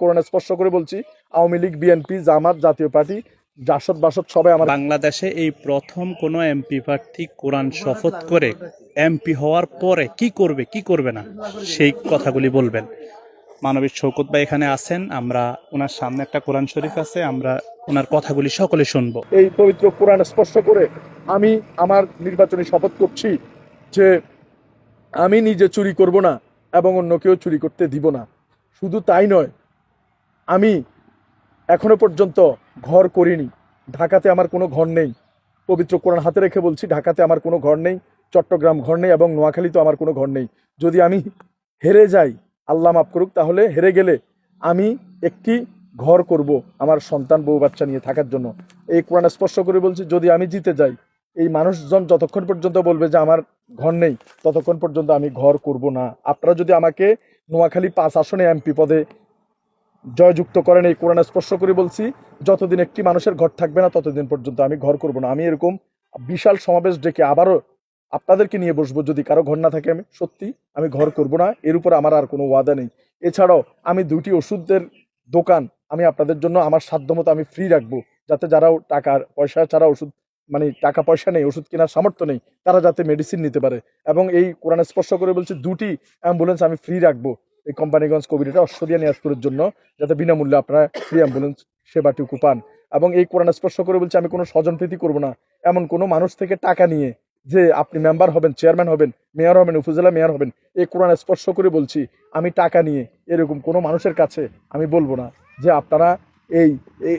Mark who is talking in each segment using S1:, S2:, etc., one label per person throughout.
S1: কোরআন স্পর্শ করে বলছি, আওয়ামী লীগ, বিএনপি, জামাত, জাতীয় পার্টি, জাসদ বাসদ সবাই আমার।
S2: বাংলাদেশে এই প্রথম কোনো এমপি প্রার্থী কোরআন শপথ করে এমপি হওয়ার পরে কি করবে কি করবে না সেই কথাগুলি বলবেন। মানবিক শওকত ভাই এখানে আছেন, আমরা ওনার সামনে একটা কোরআন শরীফ আছে, আমরা ওনার কথাগুলি সকলে শুনবো।
S1: এই পবিত্র কোরআন স্পর্শ করে আমি আমার নির্বাচনী শপথ করছি যে আমি নিজে চুরি করব না এবং অন্য কেউ চুরি করতে দিব না। শুধু তাই নয়, আমি এখনো পর্যন্ত ঘর করিনি। ঢাকাতে আমার কোনো ঘর নেই। পবিত্র কোরআন হাতে রেখে বলছি, ঢাকাতে আমার কোনো ঘর নেই, চট্টগ্রাম ঘর নেই এবং নোয়াখালীতেও আমার কোনো ঘর নেই। যদি আমি হেরে যাই, আল্লাহ মাফ করুক, তাহলে হেরে গেলে আমি একটি ঘর করব আমার সন্তান বউ বাচ্চা নিয়ে থাকার জন্য। এই কোরআন স্পর্শ করে বলছি, যদি আমি জিতে যাই, এই মানুষজন যতক্ষণ পর্যন্ত বলবে যে আমার ঘর নেই, ততক্ষণ পর্যন্ত আমি ঘর করব না। আপনারা যদি আমাকে নোয়াখালী 5 আসনে এমপি পদে জয়যুক্ত করেন, এই কোরআন স্পর্শ করে বলছি, যতদিন একটি মানুষের ঘর থাকবে না ততদিন পর্যন্ত আমি ঘর করব না। আমি এরকম বিশাল সমাবেশ ডেকে আবারও আপনাদেরকে নিয়ে বসবো, যদি কারো ঘর না থাকে আমি ঘর করব না। এর উপর আমার আর কোনো ওয়াদা নেই। এছাড়াও আমি 2টি ওষুধের দোকান আমি আপনাদের জন্য আমার সাধ্যমতো আমি ফ্রি রাখবো, যাতে যারা টাকার পয়সা ছাড়া ওষুধ, মানে টাকা পয়সা নেই, ওষুধ কেনার সামর্থ্য নেই, তারা যাতে মেডিসিন নিতে পারে। এবং এই কোরআন স্পর্শ করে বলছি, 2টি অ্যাম্বুলেন্স আমি ফ্রি রাখবো এই কোম্পানিগঞ্জ কোভিডের অশ্বরিয়া নিয়াজপুরের জন্য, যাতে বিনামূল্যে আপনারা ফ্রি অ্যাম্বুলেন্স সেবাটুকু পান। এবং এই কোরআন স্পর্শ করে বলছি, আমি কোনো স্বজনপ্রীতি করব না। এমন কোনো মানুষ থেকে টাকা নিয়ে যে আপনি মেম্বার হবেন, চেয়ারম্যান হবেন, মেয়র হবেন, উপজেলা মেয়র হবেন, এই কোরআন স্পর্শ করে বলছি, আমি টাকা নিয়ে এরকম কোনো মানুষের কাছে আমি বলবো না যে আপনারা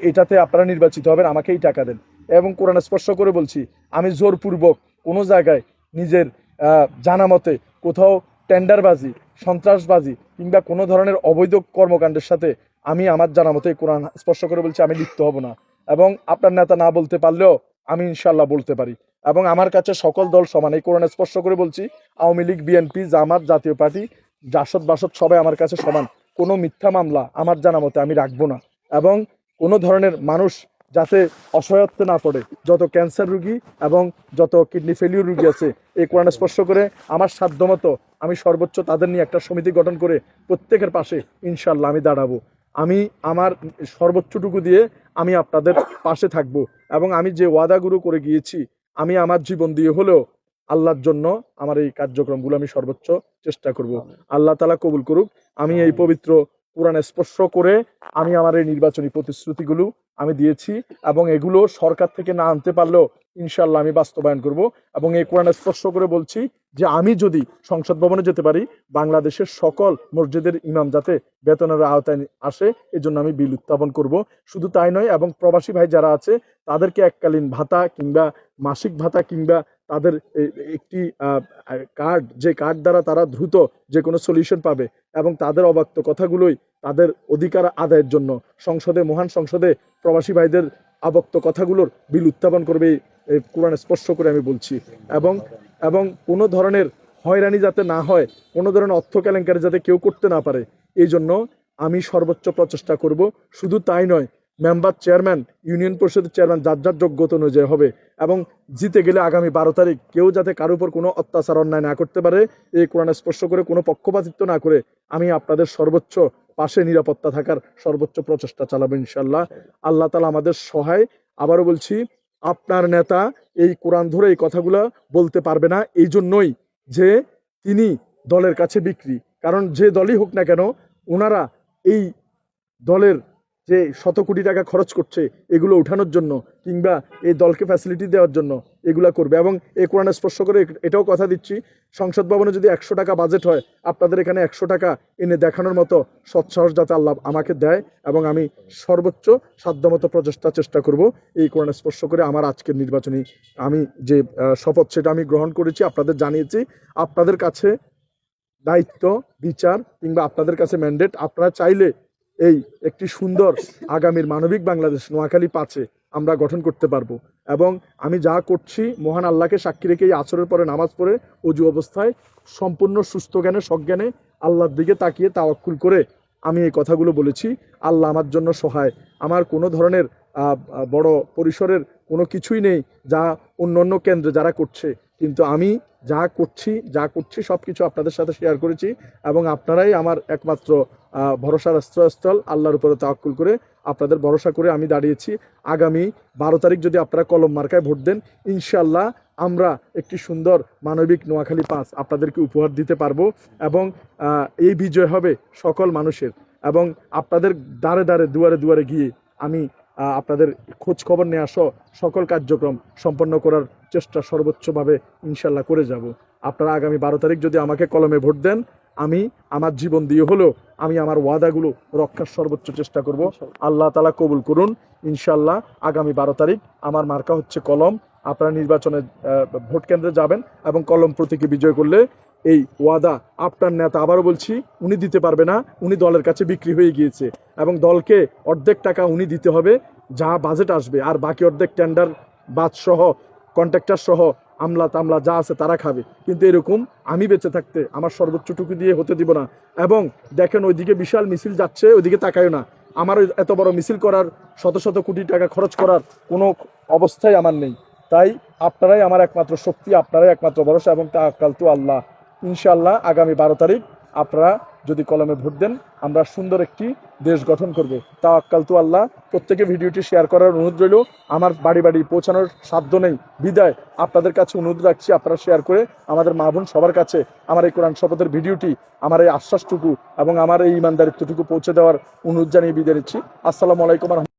S1: এটাতে আপনারা নির্বাচিত হবেন, আমাকেই টাকা দেন। এবং কোরআন স্পর্শ করে বলছি, আমি জোরপূর্বক কোনো জায়গায় নিজের জানা মতে কোথাও টেন্ডারবাজি, সন্ত্রাসবাজি কিংবা কোনো ধরনের অবৈধ কর্মকাণ্ডের সাথে আমি আমার জানা মতে কোরআন স্পর্শ করে বলছি আমি লিপ্ত হব না। এবং আপনার নেতা না বলতে পারলেও আমি ইনশাল্লাহ বলতে পারি। এবং আমার কাছে সকল দল সমান। এই কোরআন স্পর্শ করে বলছি, আওয়ামী লীগ, বিএনপি, জামাত, জাতীয় পার্টি, জাসদ বাসদ সবাই আমার কাছে সমান। কোনো মিথ্যা মামলা আমার জানা মতে আমি রাখবো না। এবং কোনো ধরনের মানুষ যাতে অসহায়ত্বে না পড়ে, যত ক্যান্সার রুগী এবং যত কিডনি ফেলিউর রুগী আছে, এই কোরআন স্পর্শ করে আমার সাধ্যমতো আমি সর্বোচ্চ তাদের নিয়ে একটা সমিতি গঠন করে প্রত্যেকের পাশে ইনশাল্লাহ আমি দাঁড়াবো। আমি আমার সর্বোচ্চটুকু দিয়ে আমি আপনাদের পাশে থাকব। এবং আমি যে ওয়াদাগুলো করে গিয়েছি, আমি আমার জীবন দিয়ে হলেও আল্লাহর জন্য আমার এই কার্যক্রমগুলো আমি সর্বোচ্চ চেষ্টা করব। আল্লাহ তাআলা কবুল করুক। আমি এই পবিত্র কোরআন স্পর্শ করে আমি আমার এই নির্বাচনী প্রতিশ্রুতিগুলো আমি দিয়েছি এবং এগুলো সরকার থেকে না আনতে পারলেও ইনশাল্লাহ আমি বাস্তবায়ন করব। এবং এই কোরআন স্পর্শ করে বলছি যে আমি যদি সংসদ ভবনে যেতে পারি, বাংলাদেশের সকল মসজিদের ইমাম যাতে বেতনের আওতায় আসে, এজন্য আমি বিল উত্থাপন করব। শুধু তাই নয়, এবং প্রবাসী ভাই যারা আছে তাদেরকে এককালীন ভাতা কিংবা মাসিক ভাতা কিংবা তাদের একটি কার্ড, যে কার্ড দ্বারা তারা দ্রুত যে কোনো সলিউশন পাবে এবং তাদের অবাক্ত কথাগুলোই তাদের অধিকার আদায়ের জন্য সংসদে, মহান সংসদে প্রবাসী ভাইদের আবক্ত কথাগুলোর বিল উত্থাপন করবে এই কোরআন স্পর্শ করে আমি বলছি। এবং কোনো ধরনের হয়রানি যাতে না হয়, কোনো ধরনের অর্থ কেলেঙ্কারি যাতে কেউ করতে না পারে, এই জন্য আমি সর্বোচ্চ প্রচেষ্টা করব। শুধু তাই নয়, মেম্বার, চেয়ারম্যান, ইউনিয়ন পরিষদের চেয়ারম্যান যার যার যোগ্যতা অনুযায়ী হবে। এবং জিতে গেলে আগামী 12 তারিখ কেউ যাতে কারোর উপর কোনো অত্যাচার অন্যায় না করতে পারে, এই কোরআন স্পর্শ করে কোনো পক্ষপাতিত্ব না করে আমি আপনাদের সর্বোচ্চ পাশে নিরাপত্তা থাকার সর্বোচ্চ প্রচেষ্টা চালাবো ইনশাল্লাহ। আল্লাহ তাআলা আমাদের সহায়। আবারও বলছি, আপনার নেতা এই কোরআন ধরে এই কথাগুলো বলতে পারবে না, এই জন্যই যে তিনি দলের কাছে বিক্রি। কারণ যে দলই হোক না কেন, ওনারা এই দলের যে শত কোটি টাকা খরচ করছে এগুলো উঠানোর জন্য কিংবা এই দলকে ফ্যাসিলিটি দেওয়ার জন্য এগুলা করবে। এবং এই কোরআন স্পর্শ করে এটাও কথা দিচ্ছি, সংসদ ভবনে যদি 100 টাকা বাজেট হয়, আপনাদের এখানে 100 টাকা এনে দেখানোর মতো সৎসাহস যাতে আল্লাহ আমাকে দেয় এবং আমি সর্বোচ্চ সাধ্যমতো চেষ্টা করব এই কোরআন স্পর্শ করে আমার আজকের নির্বাচনী আমি যে শপথ সেটা আমি গ্রহণ করেছি, আপনাদের জানিয়েছি। আপনাদের কাছে দায়িত্ব, বিচার কিংবা আপনাদের কাছে ম্যান্ডেট, আপনারা চাইলে এই একটি সুন্দর আগামীর মানবিক বাংলাদেশ নোয়াখালী 5-এ আমরা গঠন করতে পারবো। এবং আমি যা করছি মহান আল্লাহকে সাক্ষী রেখে এই আসরের পরে নামাজ পড়ে অজু অবস্থায় সম্পূর্ণ সুস্থ জ্ঞানে, সজ্ঞানে আল্লাহর দিকে তাকিয়ে তাওয়াক্কুল করে আমি এই কথাগুলো বলেছি। আল্লাহ আমার জন্য সহায়। আমার কোনো ধরনের বড় পরিসরের কোনো কিছুই নেই যা অন্য অন্য কেন্দ্রে যারা করছে, কিন্তু আমি যা করছি সব কিছু আপনাদের সাথে শেয়ার করেছি, এবং আপনারাই আমার একমাত্র ভরসার আশ্রয়স্থল। আল্লাহর উপরে তাওয়াক্কুল করে আপনাদের ভরসা করে আমি দাঁড়িয়েছি। আগামী 12 তারিখ যদি আপনারা কলম মার্কায় ভোট দেন, ইনশাল্লাহ আমরা একটি সুন্দর মানবিক নোয়াখালী 5 আপনাদেরকে উপহার দিতে পারবো, এবং এই বিজয় হবে সকল মানুষের। এবং আপনাদের দ্বারে দ্বারে দুয়ারে দুয়ারে গিয়ে আমি আপনাদের খোঁজ খবর নিয়ে আসো সকল কার্যক্রম সম্পন্ন করার চেষ্টা সর্বোচ্চভাবে ইনশাল্লাহ করে যাব। আপনারা আগামী 12 তারিখ যদি আমাকে কলমে ভোট দেন, আমি আমার জীবন দিয়ে হলেও আমি আমার ওয়াদাগুলো রক্ষার সর্বোচ্চ চেষ্টা করব। আল্লাহ তাআলা কবুল করুন। ইনশাল্লাহ আগামী 12 তারিখ আমার মার্কা হচ্ছে কলম। আপনারা নির্বাচনে ভোট কেন্দ্রে যাবেন এবং কলম প্রতীকে বিজয় করলে এই ওয়াদা আপনার নেতা, আবারও বলছি, উনি দিতে পারবে না, উনি দলের কাছে বিক্রি হয়ে গিয়েছে, এবং দলকে অর্ধেক টাকা উনি দিতে হবে যা বাজেট আসবে, আর বাকি অর্ধেক টেন্ডার বাদ সহ কন্ট্রাক্টর সহ আমলা তামলা যা আছে তারা খাবে। কিন্তু এরকম আমি বেঁচে থাকতে আমার সর্বোচ্চটুকু দিয়ে হতে দিব না। এবং দেখেন ওইদিকে বিশাল মিছিল যাচ্ছে, ওইদিকে তাকায়ও না। আমার এত বড় মিছিল করার, শত শত কোটি টাকা খরচ করার কোনো অবস্থাই আমার নেই। তাই আপনারাই আমার একমাত্র শক্তি, আপনারাই একমাত্র ভরসা, এবং তাওয়াক্কাল তু আল্লাহ। ইনশাআল্লাহ আগামী 12 তারিখ আপনারা যদি কলমে ভোট দেন, আমরা সুন্দর একটি দেশ গঠন করব। তাওয়াক্কাল তু আল্লাহ। প্রত্যেকে ভিডিওটি শেয়ার করার অনুরোধ রইল। আমার বাড়ি বাড়ি পৌঁছানোর সাধ্য নেই বিদায় আপনাদের কাছে অনুরোধ রাখছি, আপনারা শেয়ার করে আমাদের মা বোন সবার কাছে আমার এই কোরআন শপথের ভিডিওটি, আমার এই আশ্বাসটুকু এবং আমার এই ইমানদারিত্বটুকু পৌঁছে দেওয়ার অনুরোধ জানিয়ে বিদায় নিচ্ছি। আসসালামু আলাইকুম।